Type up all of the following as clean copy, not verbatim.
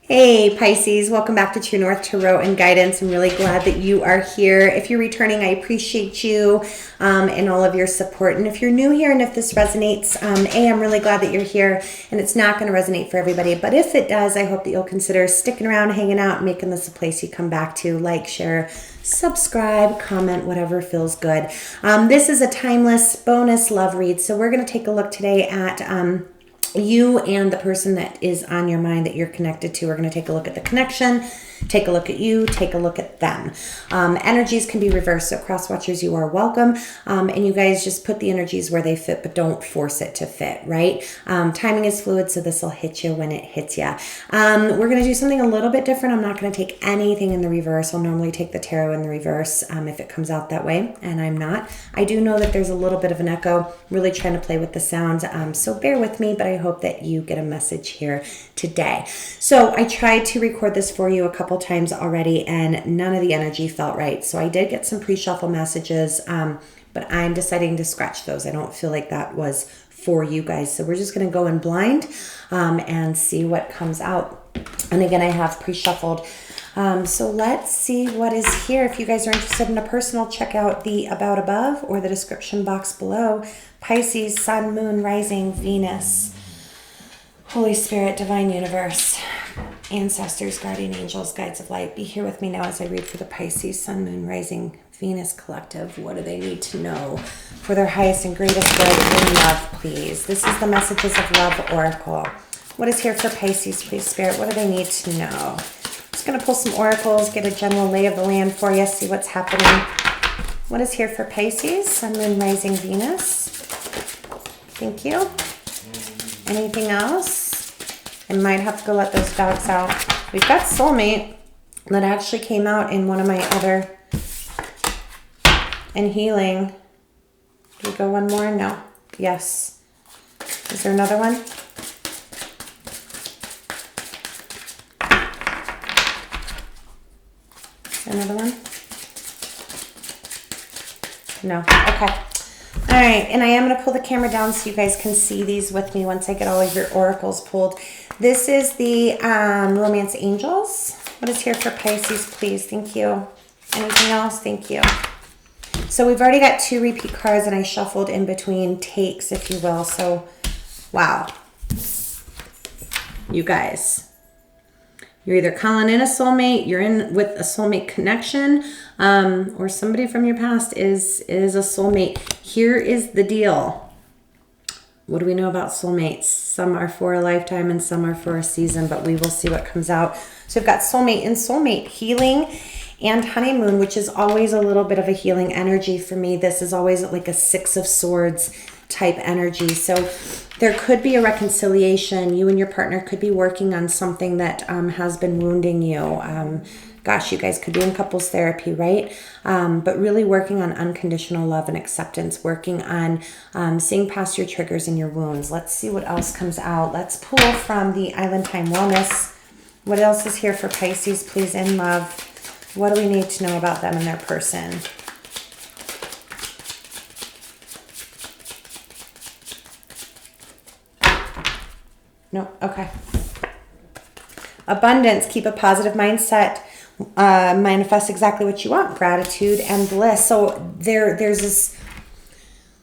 Hey Pisces, welcome back to True North Tarot and Guidance. I'm really glad that you are here. If you're returning, I appreciate you and all of your support. And if you're new here and if this resonates, I'm really glad that you're here, and it's not going to resonate for everybody. But if it does, I hope that you'll consider sticking around, hanging out, making this a place you come back to. Like, share, subscribe, comment, whatever feels good. This is a timeless bonus love read. So we're going to take a look today at you and the person that is on your mind that you're connected to. We're going to take a look at the connection, take a look at you, take a look at them. Energies can be reversed, so cross watchers, you are welcome. And you guys just put the energies where they fit, but don't force it to fit, right? Timing is fluid, so this will hit you when it hits you. We're going to do something a little bit different. I'm not going to take anything in the reverse. I'll normally take the tarot in the reverse if it comes out that way, and I'm not. I do know that there's a little bit of an echo, really trying to play with the sounds, so bear with me, but I hope that you get a message here today. So I tried to record this for you a couple times already, and none of the energy felt right. So I did get some pre-shuffle messages, but I'm deciding to scratch those. I don't feel like that was for you guys. So we're just going to go in blind and see what comes out. And again, I have pre-shuffled. So let's see what is here. If you guys are interested in a personal, check out the about above or the description box below. Pisces, Sun, Moon, Rising, Venus, Holy Spirit, Divine Universe, Ancestors, Guardian Angels, Guides of Light. Be here with me now as I read for the Pisces, Sun, Moon, Rising, Venus Collective. What do they need to know for their highest and greatest good in love, please? This is the Messages of Love Oracle. What is here for Pisces, please, Spirit? What do they need to know? Just going to pull some oracles, get a general lay of the land for you, see what's happening. What is here for Pisces, Sun, Moon, Rising, Venus? Thank you. Anything else? I might have to go let those dogs out. We've got Soulmate that actually came out in one of my other, and Healing. Do we go one more? No. Yes. Is there another one? Is there another one? No. Okay. All right, and I am going to pull the camera down so you guys can see these with me once I get all of your oracles pulled. This is the Romance Angels. What is here for Pisces, please? Thank you. Anything else? Thank you. So we've already got 2 repeat cards, and I shuffled in between takes, if you will. So, wow. You guys. You're either calling in a soulmate, you're in with a soulmate connection, or somebody from your past is a soulmate. Here is the deal. What do we know about soulmates? Some are for a lifetime and some are for a season, but we will see what comes out. So we've got soulmate and soulmate, healing and honeymoon, which is always a little bit of a healing energy for me. This is always like a 6 of Swords type energy. So there could be a reconciliation. You and your partner could be working on something that has been wounding you. Gosh, you guys could be in couples therapy, right? But really working on unconditional love and acceptance, working on seeing past your triggers and your wounds. Let's see what else comes out. Let's pull from the Island Time Wellness. What else is here for Pisces, please, in love? What do we need to know about them and their person? No, okay. Abundance, keep a positive mindset, manifest exactly what you want, gratitude and bliss. So there's this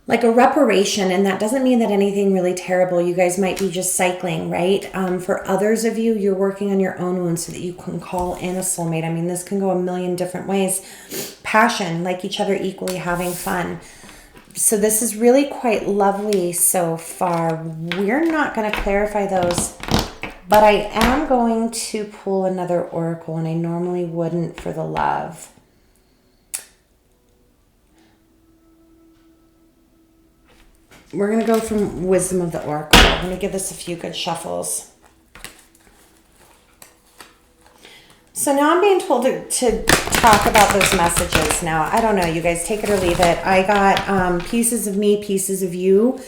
like a reparation, and that doesn't mean that anything really terrible. You guys might be just cycling, right? For others of you, you're working on your own wounds so that you can call in a soulmate. I mean, this can go a million different ways. Passion, like each other equally, having fun. So this is really quite lovely so far. We're not going to clarify those, but I am going to pull another oracle, and I normally wouldn't for the love. We're going to go from Wisdom of the Oracle. Let me give this a few good shuffles. So now I'm being told to talk about those messages now. I don't know, you guys, take it or leave it. I got pieces of me, pieces of you.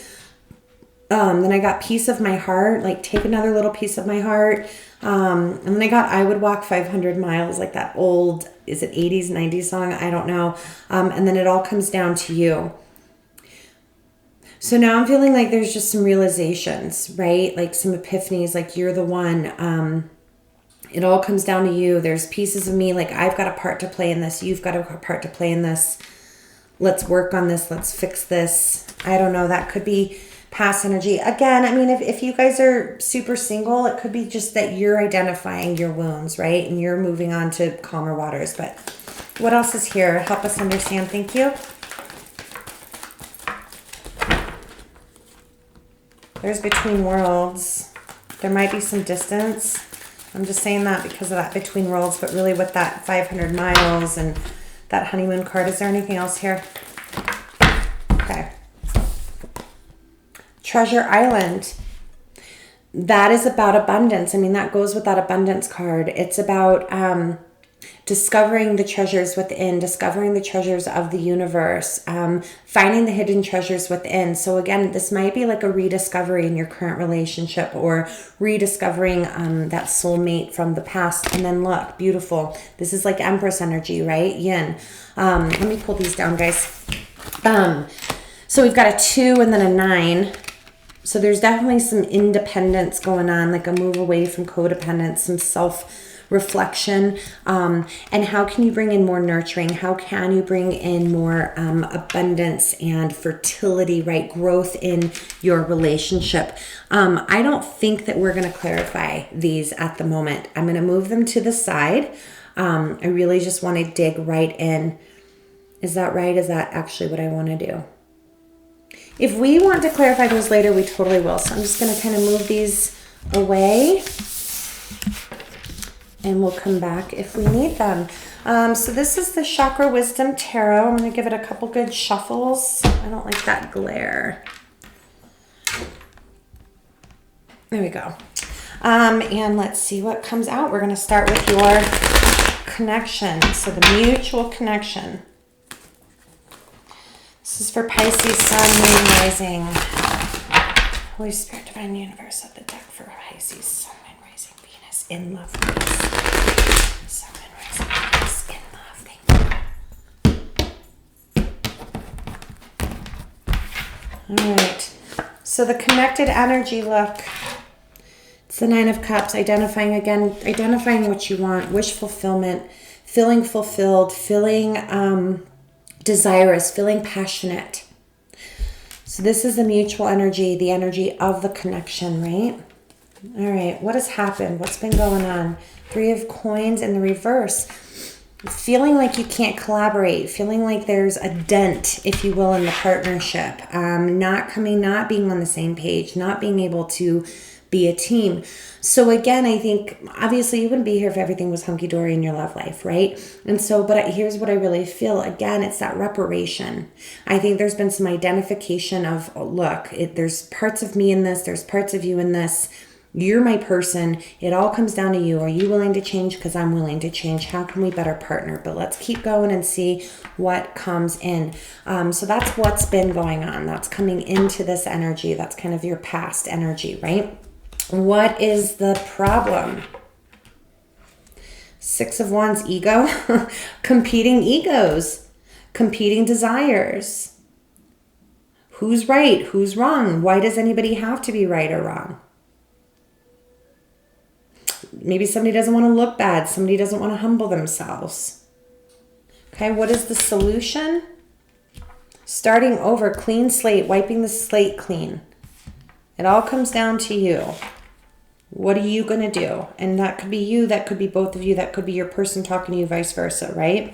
Then I got piece of my heart, like take another little piece of my heart. And then I got I Would Walk 500 Miles, like that old, is it 80s, 90s song? I don't know. And then it all comes down to you. So now I'm feeling like there's just some realizations, right? Like some epiphanies, like you're the one. It all comes down to you. There's pieces of me, like I've got a part to play in this. You've got a part to play in this. Let's work on this. Let's fix this. I don't know. That could be past energy. Again, I mean, if you guys are super single, it could be just that you're identifying your wounds, right? And you're moving on to calmer waters. But what else is here? Help us understand. Thank you. There's between worlds. There might be some distance. I'm just saying that because of that between worlds, but really with that 500 miles and that honeymoon card, is there anything else here? Okay. Treasure Island. That is about abundance. I mean, that goes with that abundance card. It's about discovering the treasures within, discovering the treasures of the universe, finding the hidden treasures within. So again, this might be like a rediscovery in your current relationship, or rediscovering that soulmate from the past. And then look, beautiful. This is like Empress energy, right? Yin. Let me pull these down, guys. So we've got a 2 and then a 9. So there's definitely some independence going on, like a move away from codependence, some self-reflection. And how can you bring in more nurturing? How can you bring in more abundance and fertility, right? Growth in your relationship. I don't think that we're going to clarify these at the moment. I'm going to move them to the side. I really just want to dig right in. Is that right? Is that actually what I want to do? If we want to clarify those later, we totally will. So I'm just going to kind of move these away. And we'll come back if we need them. So this is the Chakra Wisdom Tarot. I'm going to give it a couple good shuffles. I don't like that glare. There we go. And let's see what comes out. We're going to start with your connection. So the mutual connection. This is for Pisces, Sun, Moon, Rising. Holy Spirit, Divine Universe of the deck for Pisces, Sun, Moon, Rising, Venus, in love, Venus. Sun, Moon, Rising, Venus, in love. Thank you. All right. So the connected energy, look. It's the 9 of Cups, identifying what you want, wish fulfillment, feeling fulfilled, feeling desirous, feeling passionate. So this is the mutual energy, the energy of the connection, right? All right, what has happened? What's been going on? 3 of Coins in the reverse. Feeling like you can't collaborate, feeling like there's a dent, if you will, in the partnership. Not being on the same page, not being able to be a team. So again, I think obviously you wouldn't be here if everything was hunky-dory in your love life, right? And so, but here's what I really feel. Again, it's that reparation. I think there's been some identification of, look, there's parts of me in this, there's parts of you in this. You're my person. It all comes down to you. Are you willing to change? Because I'm willing to change. How can we better partner? But let's keep going and see what comes in. So that's what's been going on. That's coming into this energy. That's kind of your past energy, right? What is the problem? 6 of Wands, ego. Competing egos. Competing desires. Who's right? Who's wrong? Why does anybody have to be right or wrong? Maybe somebody doesn't want to look bad. Somebody doesn't want to humble themselves. Okay, what is the solution? Starting over, clean slate, wiping the slate clean. It all comes down to you. What are you going to do? And that could be you, that could be both of you, that could be your person talking to you, vice versa, right?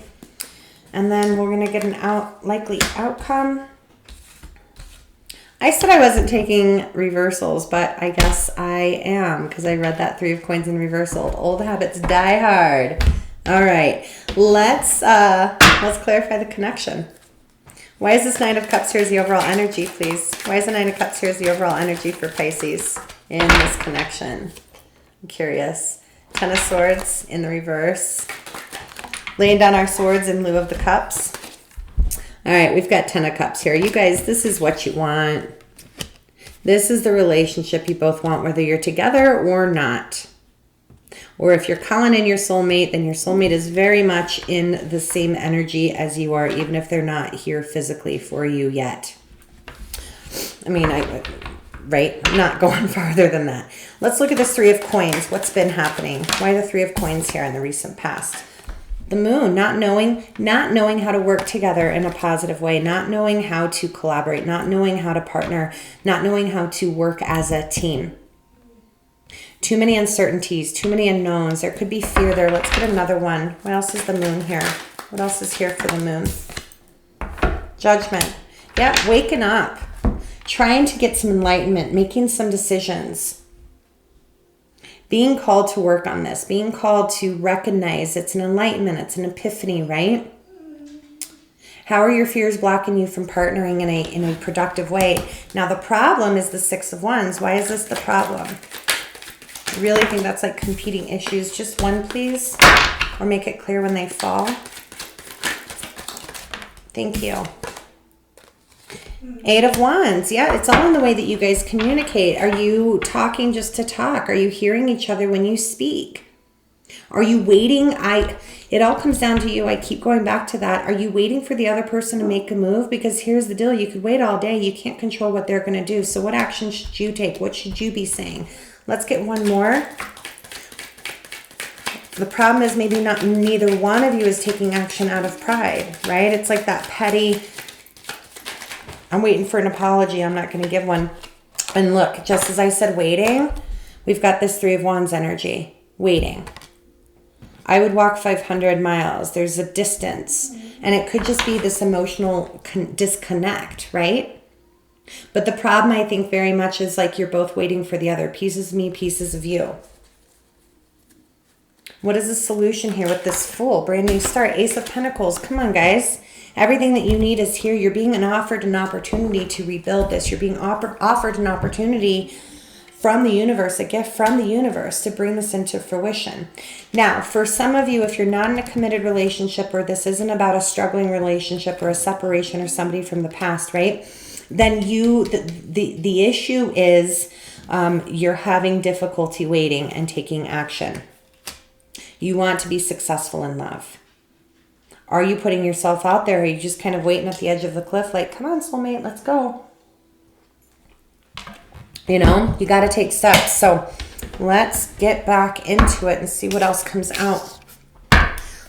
And then we're going to get an likely outcome. I said I wasn't taking reversals, but I guess I am because I read that 3 of Coins in reversal. Old habits die hard. All right, let's clarify the connection. Why is this 9 of Cups here as the overall energy, please? Why is the 9 of Cups here as the overall energy for Pisces in this connection? I'm curious. 10 of Swords in the reverse. Laying down our swords in lieu of the cups. All right, we've got 10 of Cups here. You guys, this is what you want. This is the relationship you both want, whether you're together or not. Or if you're calling in your soulmate, then your soulmate is very much in the same energy as you are, even if they're not here physically for you yet. right? I'm not going farther than that. Let's look at this Three of Coins. What's been happening? Why the Three of Coins here in the recent past? The Moon, not knowing how to work together in a positive way, not knowing how to collaborate, not knowing how to partner, not knowing how to work as a team. Too many uncertainties, too many unknowns. There could be fear there. Let's get another one. What else is the Moon here? What else is here for the Moon? Judgment. Yeah, waking up. Trying to get some enlightenment, making some decisions. Being called to work on this. Being called to recognize it's an enlightenment. It's an epiphany, right? How are your fears blocking you from partnering in a productive way? Now, the problem is the Six of Wands. Why is this the problem? I really think that's like competing issues. Just one, please. Or make it clear when they fall. Thank you. Eight of Wands. Yeah, it's all in the way that you guys communicate. Are you talking just to talk? Are you hearing each other when you speak? Are you waiting? It all comes down to you. I keep going back to that. Are you waiting for the other person to make a move? Because here's the deal. You could wait all day. You can't control what they're going to do. So what action should you take? What should you be saying? Let's get one more. The problem is maybe neither one of you is taking action out of pride, right? It's like that petty, I'm waiting for an apology. I'm not going to give one. And look, just as I said waiting, we've got this Three of Wands energy. Waiting. I would walk 500 miles. There's a distance. And it could just be this emotional disconnect, right? But the problem, I think, very much is like you're both waiting for the other. Pieces of me, pieces of you. What is the solution here with this Fool? Brand new start. Ace of Pentacles. Come on, guys. Everything that you need is here. You're being offered an opportunity to rebuild this. You're being offered an opportunity from the universe, a gift from the universe to bring this into fruition. Now, for some of you, if you're not in a committed relationship or this isn't about a struggling relationship or a separation or somebody from the past, right? Then the issue is you're having difficulty waiting and taking action. You want to be successful in love. Are you putting yourself out there? Or are you just kind of waiting at the edge of the cliff like, come on, soulmate, let's go. You know, you got to take steps. So let's get back into it and see what else comes out.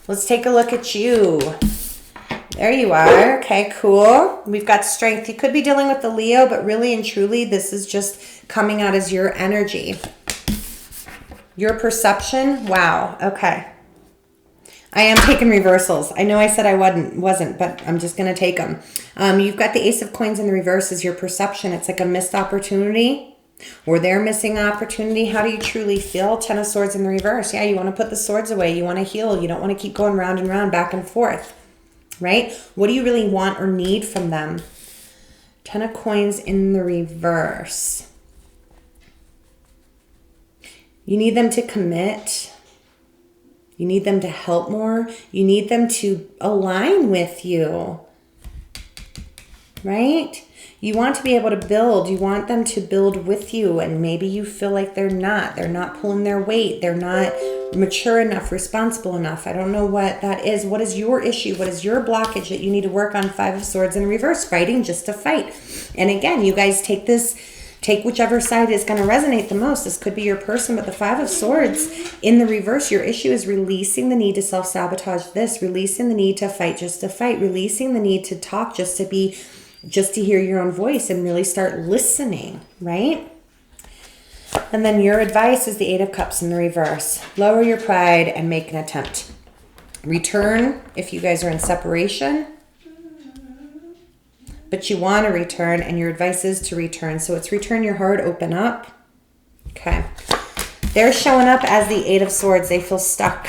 Let's take a look at you. There you are. Okay, cool. We've got strength. You could be dealing with the Leo, but really and truly, this is just coming out as your energy. Your perception. Wow. Okay. I am taking reversals. I know I said I wasn't, but I'm just going to take them. You've got the Ace of Coins in the reverse as your perception. It's like a missed opportunity or they're missing opportunity. How do you truly feel? Ten of Swords in the reverse. Yeah, you want to put the swords away. You want to heal. You don't want to keep going round and round, back and forth, right? What do you really want or need from them? Ten of Coins in the reverse. You need them to commit. You need them to help more. You need them to align with you, right? You want to be able to build. You want them to build with you. And maybe you feel like they're not pulling their weight. They're not mature enough, responsible enough. I don't know what that is. What is your issue? What is your blockage that you need to work on? Five of Swords in reverse, fighting just to fight. And again, you guys take whichever side is going to resonate the most. This could be your person, but the Five of Swords in the reverse, your issue is releasing the need to self-sabotage this, releasing the need to fight just to fight, releasing the need to talk just to hear your own voice and really start listening, right? And then your advice is the Eight of Cups in the reverse. Lower your pride and make an attempt. Return if you guys are in separation. But you want to return, and your advice is to return. So it's return your heart, open up. Okay. They're showing up as the Eight of Swords. They feel stuck.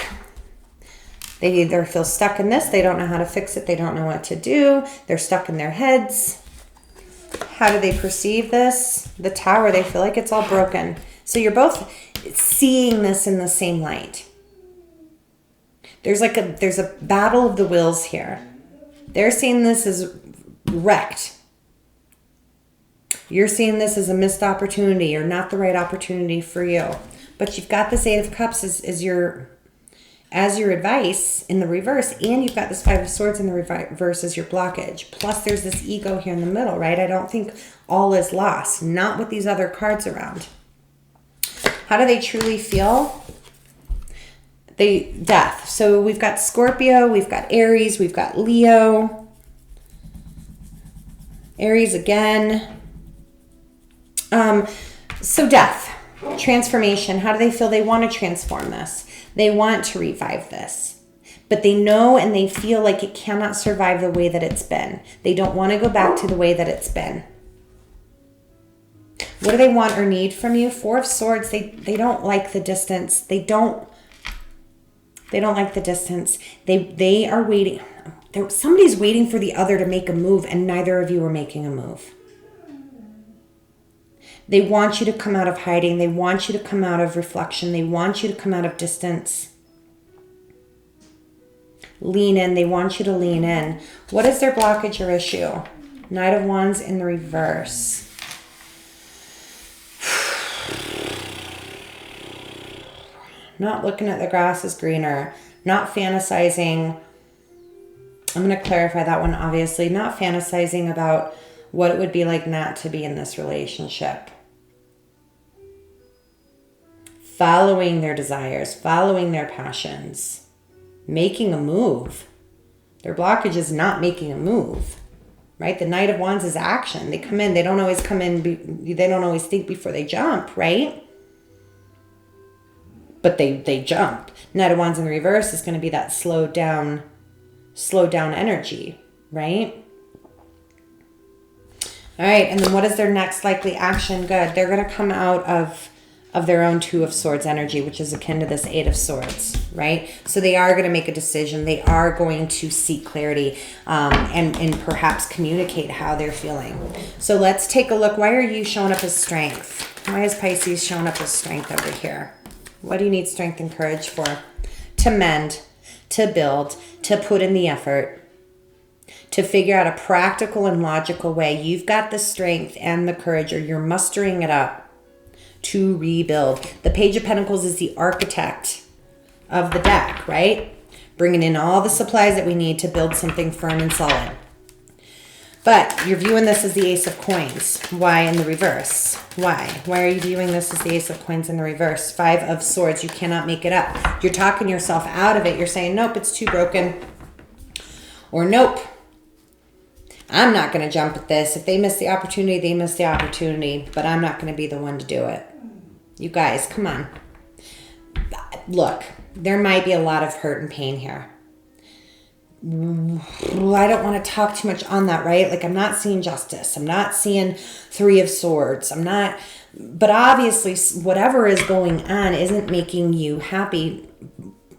They either feel stuck in this. They don't know how to fix it. They don't know what to do. They're stuck in their heads. How do they perceive this? The Tower, they feel like it's all broken. So you're both seeing this in the same light. There's a battle of the wills here. They're seeing this as wrecked. You're seeing this as a missed opportunity or not the right opportunity for you. But you've got this Eight of Cups as your as your advice in the reverse, and you've got this Five of Swords in the reverse as your blockage. Plus there's this ego here in the middle, right? I don't think all is lost. Not with these other cards around. How do they truly feel? Death. So we've got Scorpio, we've got Aries, we've got Leo. Aries again. So death. Transformation. How do they feel? They want to transform this. They want to revive this. But they know and they feel like it cannot survive the way that it's been. They don't want to go back to the way that it's been. What do they want or need from you? Four of Swords. They don't like the distance. They don't like the distance. They are waiting. Somebody's waiting for the other to make a move, and neither of you are making a move. They want you to come out of hiding. They want you to come out of reflection. They want you to come out of distance. Lean in. They want you to lean in. What is their blockage or issue? Knight of Wands in the reverse. Not looking at the grass is greener. Not fantasizing. I'm going to clarify that one, obviously. Not fantasizing about what it would be like not to be in this relationship. Following their desires, following their passions, making a move. Their blockage is not making a move, right? The Knight of Wands is action. They come in, they don't always come in, they don't always think before they jump, right? But they jump. Knight of Wands in the reverse is going to be that slow down energy, right? All right, and then what is their next likely action? Good. They're going to come out of their own Two of Swords energy, which is akin to this Eight of Swords, right? So they are going to make a decision. They are going to seek clarity and perhaps communicate how they're feeling. So let's take a look. Why are you showing up as strength? Why is Pisces showing up as strength over here? What do you need strength and courage for? To mend, to build, to put in the effort, to figure out a practical and logical way. You've got the strength and the courage, or you're mustering it up to rebuild. The Page of Pentacles is the architect of the deck, right? Bringing in all the supplies that we need to build something firm and solid. But you're viewing this as the Ace of Coins. Why in the reverse? Why? Why are you viewing this as the Ace of Coins in the reverse? Five of Swords. You cannot make it up. You're talking yourself out of it. You're saying, nope, it's too broken. Or nope, I'm not going to jump at this. If they miss the opportunity, they miss the opportunity. But I'm not going to be the one to do it. You guys, come on. Look, there might be a lot of hurt and pain here. I don't want to talk too much on that, right? Like, I'm not seeing justice. I'm not seeing Three of Swords. But obviously whatever is going on isn't making you happy,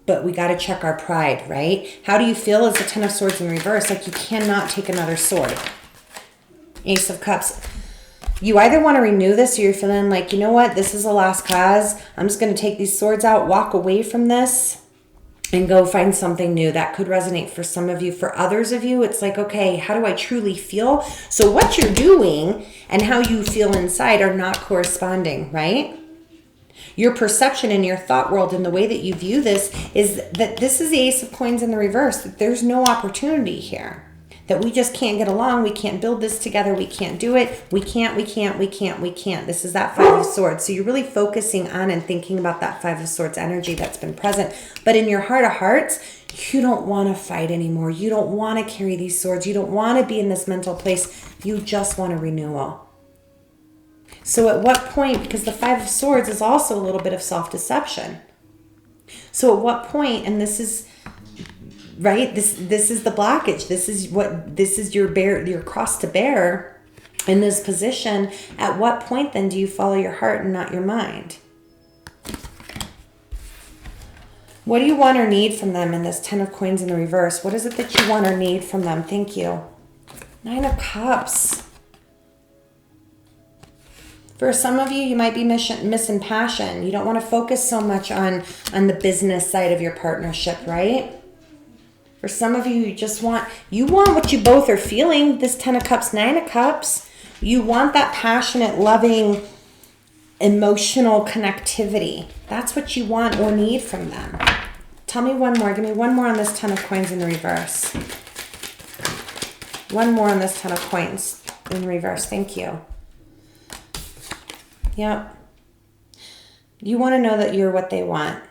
but we got to check our pride, right? How do you feel as the Ten of Swords in reverse? Like, you cannot take another sword. Ace of Cups. You either want to renew this, or you're feeling like, you know what? This is a lost cause. I'm just going to take these swords out, walk away from this, and go find something new. That could resonate for some of you. For others of you, it's like, okay, how do I truly feel? So what you're doing and how you feel inside are not corresponding, right? Your perception and your thought world and the way that you view this is that this is the Ace of Coins in the reverse, that there's no opportunity here, that we just can't get along. We can't build this together. We can't do it. We can't. This is that Five of Swords. So you're really focusing on and thinking about that Five of Swords energy that's been present. But in your heart of hearts, you don't want to fight anymore. You don't want to carry these swords. You don't want to be in this mental place. You just want a renewal. So at what point, because the Five of Swords is also a little bit of self-deception. So at what point, and this is, right, this is the blockage. This is your cross to bear in this position. At what point then do you follow your heart and not your mind? What do you want or need from them in this Ten of Coins in the reverse? What is it that you want or need from them? Thank you. Nine of Cups. For some of you, you might be missing passion. You don't want to focus so much on the business side of your partnership, right? For some of you, you want what you both are feeling. This Ten of Cups, Nine of Cups. You want that passionate, loving, emotional connectivity. That's what you want or need from them. Tell me one more. Give me one more on this Ten of Coins in the reverse. One more on this Ten of Coins in reverse. Thank you. Yep. You want to know that you're what they want.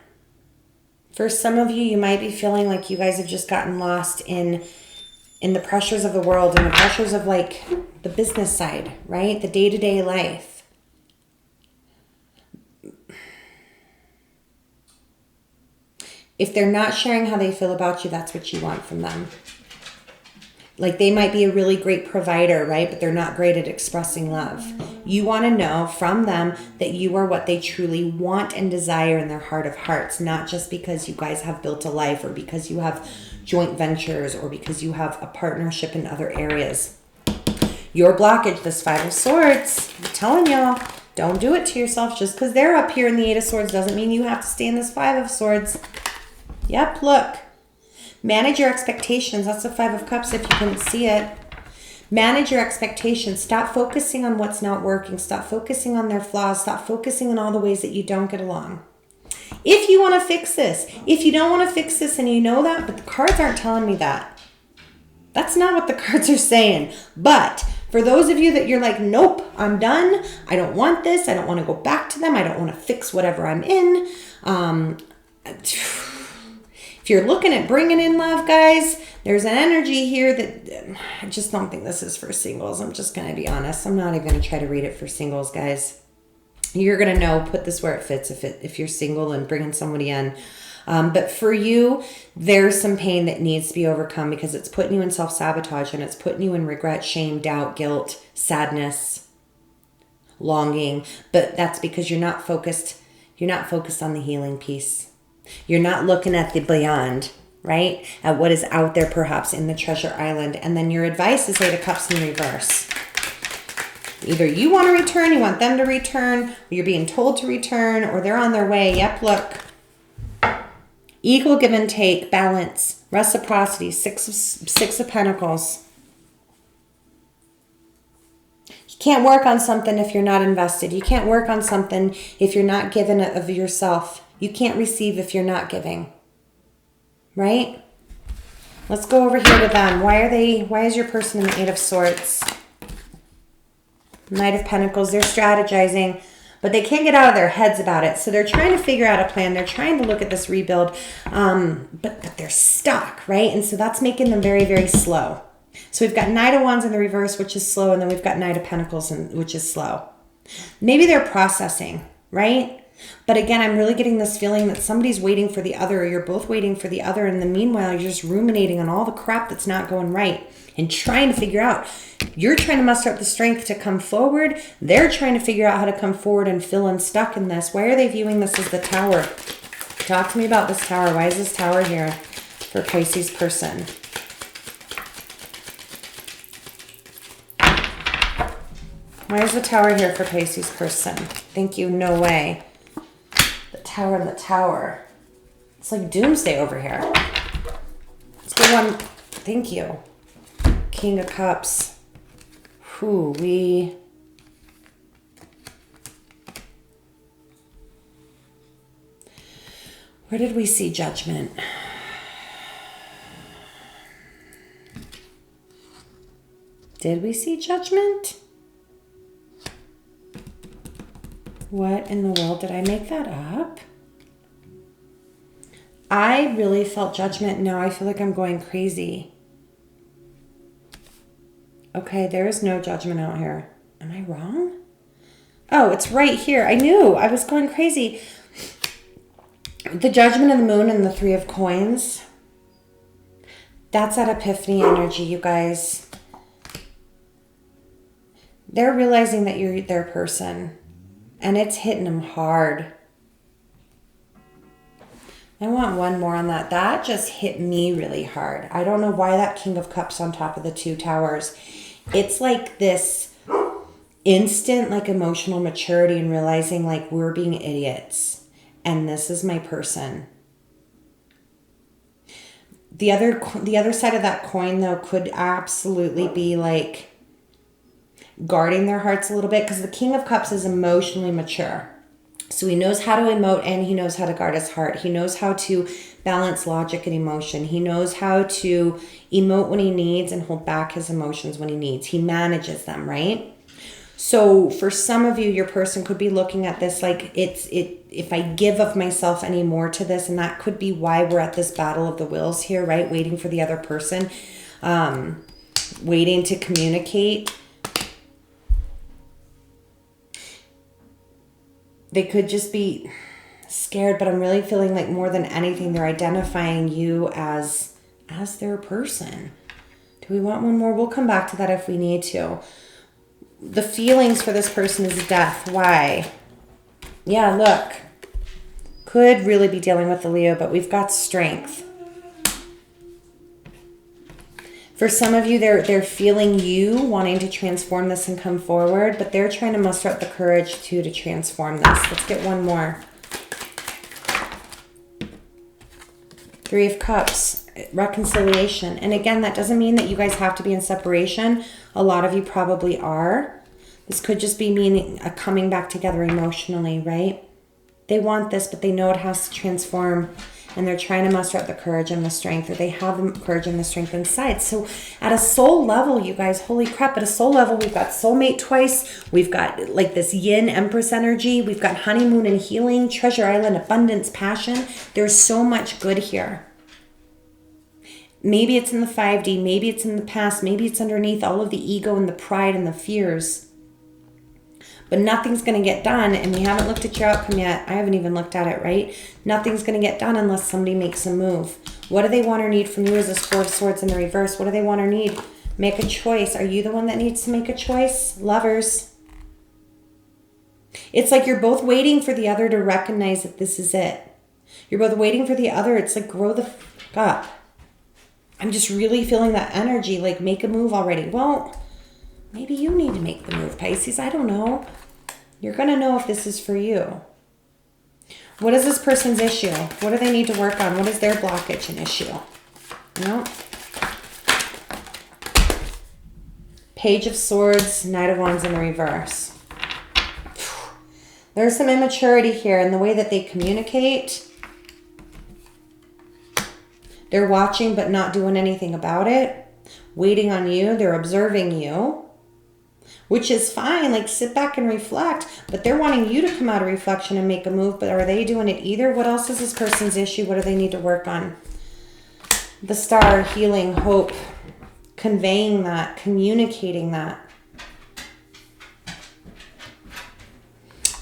For some of you, you might be feeling like you guys have just gotten lost in the pressures of the world and the pressures of like the business side, right? The day-to-day life. If they're not sharing how they feel about you, that's what you want from them. Like they might be a really great provider, right? But they're not great at expressing love. You want to know from them that you are what they truly want and desire in their heart of hearts, not just because you guys have built a life or because you have joint ventures or because you have a partnership in other areas. Your blockage, this Five of Swords, I'm telling y'all, don't do it to yourself. Just because they're up here in the Eight of Swords doesn't mean you have to stay in this Five of Swords. Yep, look. Manage your expectations. That's the Five of Cups if you couldn't see it. Manage your expectations. Stop focusing on what's not working. Stop focusing on their flaws. Stop focusing on all the ways that you don't get along. If you want to fix this, if you don't want to fix this and you know that, but the cards aren't telling me that. That's not what the cards are saying. But for those of you that you're like, nope, I'm done. I don't want this. I don't want to go back to them. I don't want to fix whatever I'm in. If you're looking at bringing in love, guys, there's an energy here that I just don't think this is for singles. I'm just going to be honest. I'm not even going to try to read it for singles, guys. You're going to know, put this where it fits if you're single and bringing somebody in. But for you, there's some pain that needs to be overcome because it's putting you in self-sabotage and it's putting you in regret, shame, doubt, guilt, sadness, longing. But that's because you're not focused. You're not focused on the healing piece. You're not looking at the beyond, right? At what is out there perhaps in the treasure island. And then your advice is Eight of Cups in reverse. Either you want to return, you want them to return, or you're being told to return, or they're on their way. Yep, look. Equal give and take, balance, reciprocity, Six of Pentacles. You can't work on something if you're not invested. You can't work on something if you're not giving of yourself. You can't receive if you're not giving, right? Let's go over here to them. Why is your person in the Eight of Swords? Knight of Pentacles, they're strategizing, but they can't get out of their heads about it. So they're trying to figure out a plan. They're trying to look at this rebuild, but they're stuck, right? And so that's making them very, very slow. So we've got Knight of Wands in the reverse, which is slow, and then we've got Knight of Pentacles, which is slow. Maybe they're processing, right? But again, I'm really getting this feeling that somebody's waiting for the other, or you're both waiting for the other. And in the meanwhile, you're just ruminating on all the crap that's not going right and trying to figure out. You're trying to muster up the strength to come forward. They're trying to figure out how to come forward and feel unstuck in this. Why are they viewing this as the Tower? Talk to me about this Tower. Why is this Tower here for Pisces person? Why is the Tower here for Pisces person? Thank you. No way. Tower and the Tower. It's like doomsday over here. Let's go one. Thank you. King of Cups. Where did we see Judgment? Did we see Judgment? What in the world? Did I make that up? I really felt Judgment. Now I feel like I'm going crazy. Okay, there is no Judgment out here. Am I wrong? Oh, it's right here. I knew. I was going crazy. The Judgment of the Moon and the Three of Coins. That's that Epiphany energy, you guys. They're realizing that you're their person. And it's hitting them hard. I want one more on that. That just hit me really hard. I don't know why that King of Cups on top of the Two Towers. It's like this instant, like emotional maturity and realizing like we're being idiots. And this is my person. The other side of that coin though could absolutely be like guarding their hearts a little bit because the King of Cups is emotionally mature. So he knows how to emote and he knows how to guard his heart. He knows how to balance logic and emotion. He knows how to emote when he needs and hold back his emotions when he needs. He manages them, right? So for some of you, your person could be looking at this like if I give of myself any more to this, and that could be why we're at this battle of the wills here, right? Waiting for the other person, waiting to communicate. They could just be scared, but I'm really feeling like more than anything, they're identifying you as their person. Do we want one more? We'll come back to that if we need to. The feelings for this person is death. Why? Yeah, look. Could really be dealing with the Leo, but we've got strength. For some of you, they're feeling you wanting to transform this and come forward, but they're trying to muster up the courage to transform this. Let's get one more. Three of Cups, reconciliation. And again, that doesn't mean that you guys have to be in separation. A lot of you probably are. This could just be meaning a coming back together emotionally, right? They want this, but they know it has to transform. And they're trying to muster up the courage and the strength, or they have the courage and the strength inside. So at a soul level, you guys, holy crap, at a soul level, we've got soulmate twice. We've got like this yin empress energy. We've got honeymoon and healing, treasure island, abundance, passion. There's so much good here. Maybe it's in the 5D, maybe it's in the past, maybe it's underneath all of the ego and the pride and the fears. But nothing's going to get done, and we haven't looked at your outcome yet. I haven't even looked at it, right? Nothing's going to get done unless somebody makes a move. What do they want or need from you as a Four of Swords in the reverse? What do they want or need? Make a choice. Are you the one that needs to make a choice? Lovers. It's like you're both waiting for the other to recognize that this is it. You're both waiting for the other. It's like, grow the fuck up. I'm just really feeling that energy, like make a move already. Well, maybe you need to make the move, Pisces. I don't know. You're going to know if this is for you. What is this person's issue? What do they need to work on? What is their blockage and issue? No. Page of Swords, Knight of Wands in the reverse. There's some immaturity here in the way that they communicate. They're watching but not doing anything about it. Waiting on you. They're observing you. Which is fine, like sit back and reflect, but they're wanting you to come out of reflection and make a move, but are they doing it either? What else is this person's issue? What do they need to work on? The Star, healing, hope, conveying that, communicating that.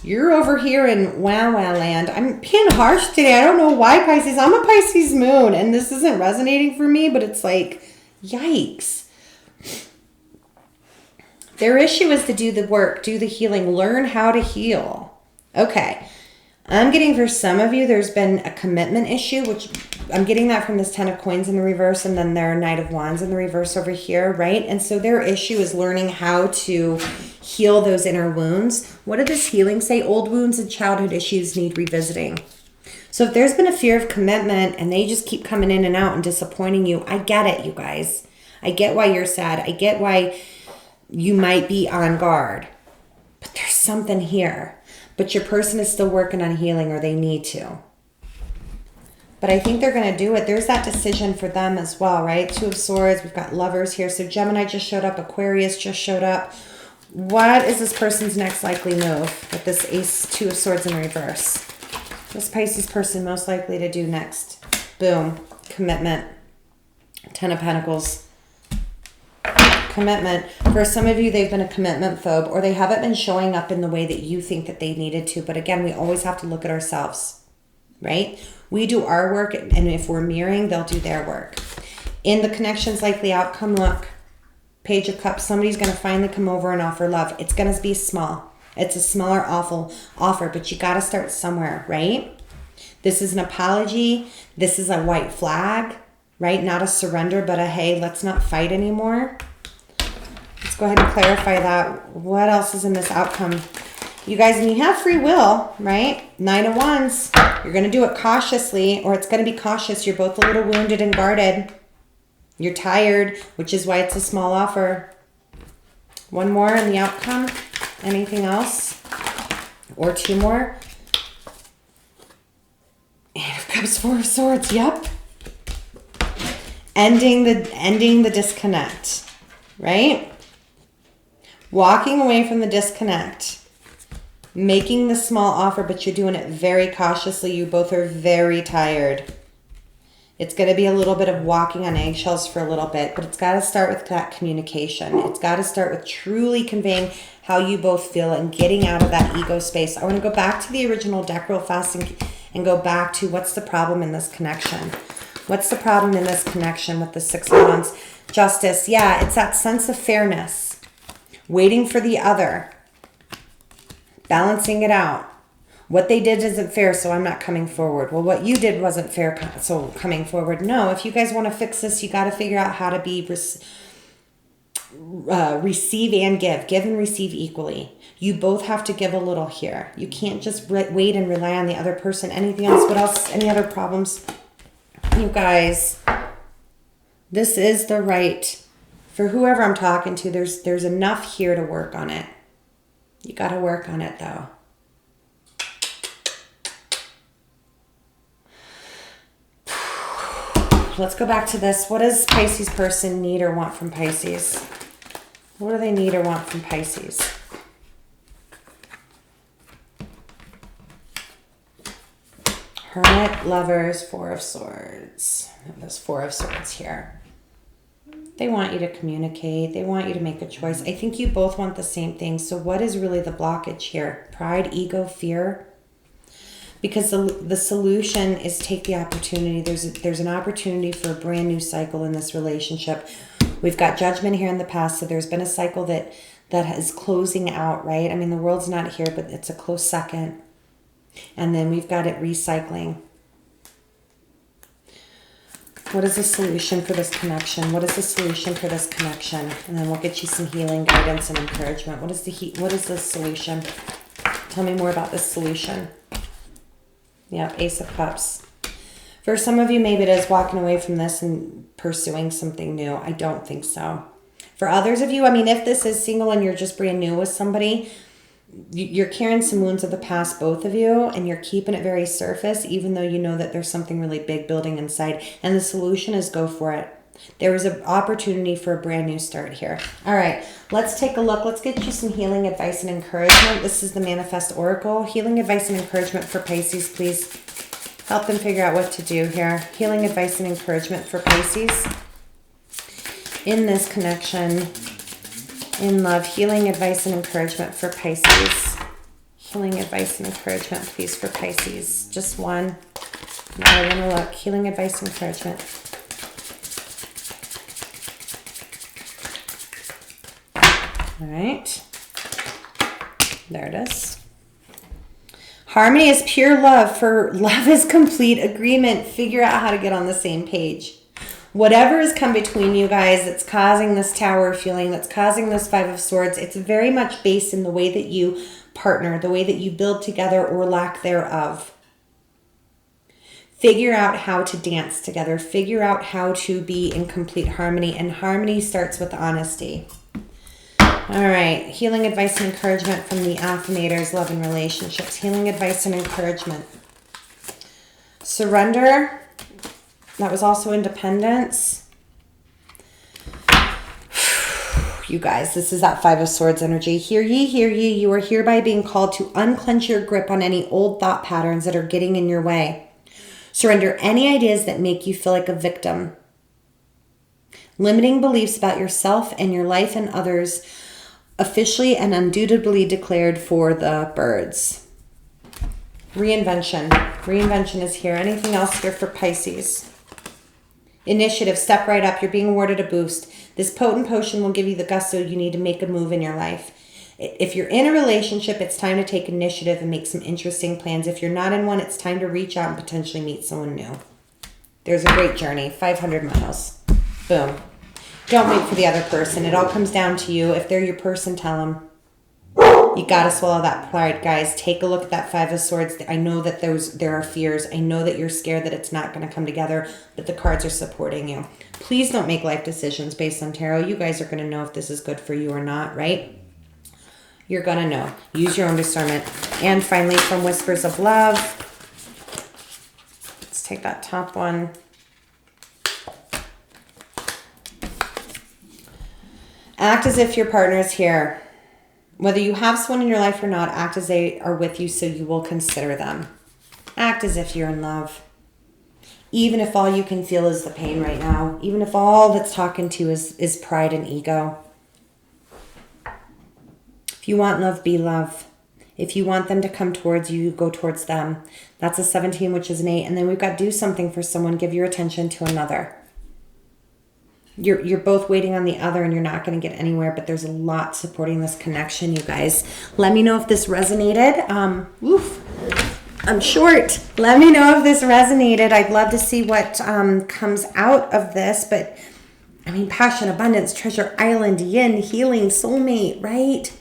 You're over here in wow land. I'm being harsh today. I don't know why, Pisces. I'm a Pisces moon, and this isn't resonating for me, but it's like, yikes. Their issue is to do the work, do the healing, learn how to heal. Okay. I'm getting for some of you, there's been a commitment issue, which I'm getting that from this 10 of Coins in the reverse and then their Knight of Wands in the reverse over here, right? And so their issue is learning how to heal those inner wounds. What did this healing say? Old wounds and childhood issues need revisiting. So if there's been a fear of commitment and they just keep coming in and out and disappointing you, I get it, you guys. I get why you're sad. I get why you might be on guard, but there's something here. But your person is still working on healing, or they need to. But I think they're going to do it. There's that decision for them as well, right? Two of Swords. We've got Lovers here. So Gemini just showed up. Aquarius just showed up. What is this person's next likely move with this Ace, Two of Swords in reverse? This Pisces person most likely to do next. Boom. Commitment. 10 of Pentacles. Commitment. For some of you, they've been a commitment phobe, or they haven't been showing up in the way that you think that they needed to. But again, we always have to look at ourselves, right? We do our work, and if we're mirroring, they'll do their work. In the connections likely outcome, look, Page of Cups, somebody's going to finally come over and offer love. It's going to be small. It's a smaller offer, but you got to start somewhere, right? This is an apology. This is a white flag, right? Not a surrender, but a, hey, let's not fight anymore. Let's go ahead and clarify that. What else is in this outcome? You guys, and you have free will, right? 9 of Wands. You're going to do it cautiously, or it's going to be cautious. You're both a little wounded and guarded. You're tired, which is why it's a small offer. One more in the outcome. Anything else? Or two more? there's Four of Swords. Yep. Ending the disconnect, right? Walking away from the disconnect. Making the small offer, but you're doing it very cautiously. You both are very tired. It's going to be a little bit of walking on eggshells for a little bit, but it's got to start with that communication. It's got to start with truly conveying how you both feel and getting out of that ego space. I want to go back to the original deck real fast and go back to what's the problem in this connection. What's the problem in this connection with the Six of Wands? Justice. Yeah, it's that sense of fairness. Waiting for the other. Balancing it out. What they did isn't fair, so I'm not coming forward. Well, what you did wasn't fair, so coming forward. No, if you guys want to fix this, you got to figure out how to be receive and give. Give and receive equally. You both have to give a little here. You can't just wait and rely on the other person. Anything else? What else? Any other problems? You guys, this is the right, for whoever I'm talking to, there's enough here to work on it. You got to work on it, though. Let's go back to this. What does Pisces person need or want from Pisces? What do they need or want from Pisces? Hermit, Lovers, Four of Swords. There's Four of Swords here. They want you to communicate. They want you to make a choice. I think you both want the same thing. So what is really the blockage here? Pride, ego, fear? Because the solution is take the opportunity. There's an opportunity for a brand new cycle in this relationship. We've got Judgment here in the past, so there's been a cycle that is closing out, right? I mean, the world's not here, but it's a close second. And then we've got it recycling. What is the solution for this connection? What is the solution for this connection? And then we'll get you some healing, guidance, and encouragement. What is the solution? Tell me more about this solution. Yeah, Ace of Cups. For some of you, maybe it is walking away from this and pursuing something new. I don't think so. For others of you, I mean, if this is single and you're just brand new with somebody, you're carrying some wounds of the past, both of you, and you're keeping it very surface, even though you know that there's something really big building inside. And the solution is go for it. There is an opportunity for a brand new start here. All right, let's take a look. Let's get you some healing advice and encouragement. This is the Manifest Oracle. Healing advice and encouragement for Pisces, please. Help them figure out what to do here. Healing advice and encouragement for Pisces. In this connection, in love, healing advice and encouragement for Pisces. Healing advice and encouragement, please, for Pisces. Just one. Now I want to look. Healing advice and encouragement. All right. There it is. Harmony is pure love. For love is complete agreement. Figure out how to get on the same page. Whatever has come between you guys that's causing this tower feeling, that's causing this Five of Swords, it's very much based in the way that you partner, the way that you build together or lack thereof. Figure out how to dance together. Figure out how to be in complete harmony. And harmony starts with honesty. All right. Healing advice and encouragement from the Affirmators, love and relationships. Healing advice and encouragement. Surrender. That was also independence. You guys, this is that Five of Swords energy. Hear ye, hear ye. You are hereby being called to unclench your grip on any old thought patterns that are getting in your way. Surrender any ideas that make you feel like a victim. Limiting beliefs about yourself and your life and others, officially and undubitably declared for the birds. Reinvention. Reinvention is here. Anything else here for Pisces? Initiative. Step right up. You're being awarded a boost. This potent potion will give you the gusto you need to make a move in your life. If you're in a relationship, it's time to take initiative and make some interesting plans. If you're not in one, it's time to reach out and potentially meet someone new. There's a great journey. 500 miles. Boom. Don't wait for the other person. It all comes down to you. If they're your person, tell them. You got to swallow that pride, guys. Take a look at that Five of Swords. I know that there are fears. I know that you're scared that it's not going to come together, but the cards are supporting you. Please don't make life decisions based on tarot. You guys are going to know if this is good for you or not, right? You're going to know. Use your own discernment. And finally, from Whispers of Love, let's take that top one. Act as if your partner is here. Whether you have someone in your life or not, act as they are with you so you will consider them. Act as if you're in love. Even if all you can feel is the pain right now. Even if all that's talking to you is pride and ego. If you want love, be love. If you want them to come towards you, go towards them. That's a 17, which is an 8. And then we've got do something for someone. Give your attention to another. You're both waiting on the other and you're not going to get anywhere, but there's a lot supporting this connection, you guys. Let me know if this resonated. I'm short. Let me know if this resonated. I'd love to see what comes out of this, but I mean, passion, abundance, treasure island, yin, healing, soulmate, right?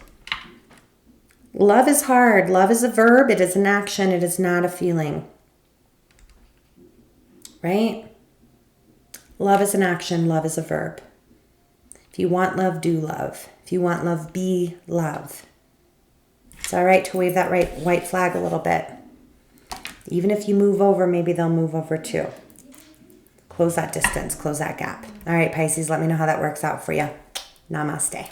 Love is hard. Love is a verb. It is an action. It is not a feeling, right? Love is an action. Love is a verb. If you want love, do love. If you want love, be love. It's all right to wave that white flag a little bit. Even if you move over, maybe they'll move over too. Close that distance. Close that gap. All right, Pisces, let me know how that works out for you. Namaste.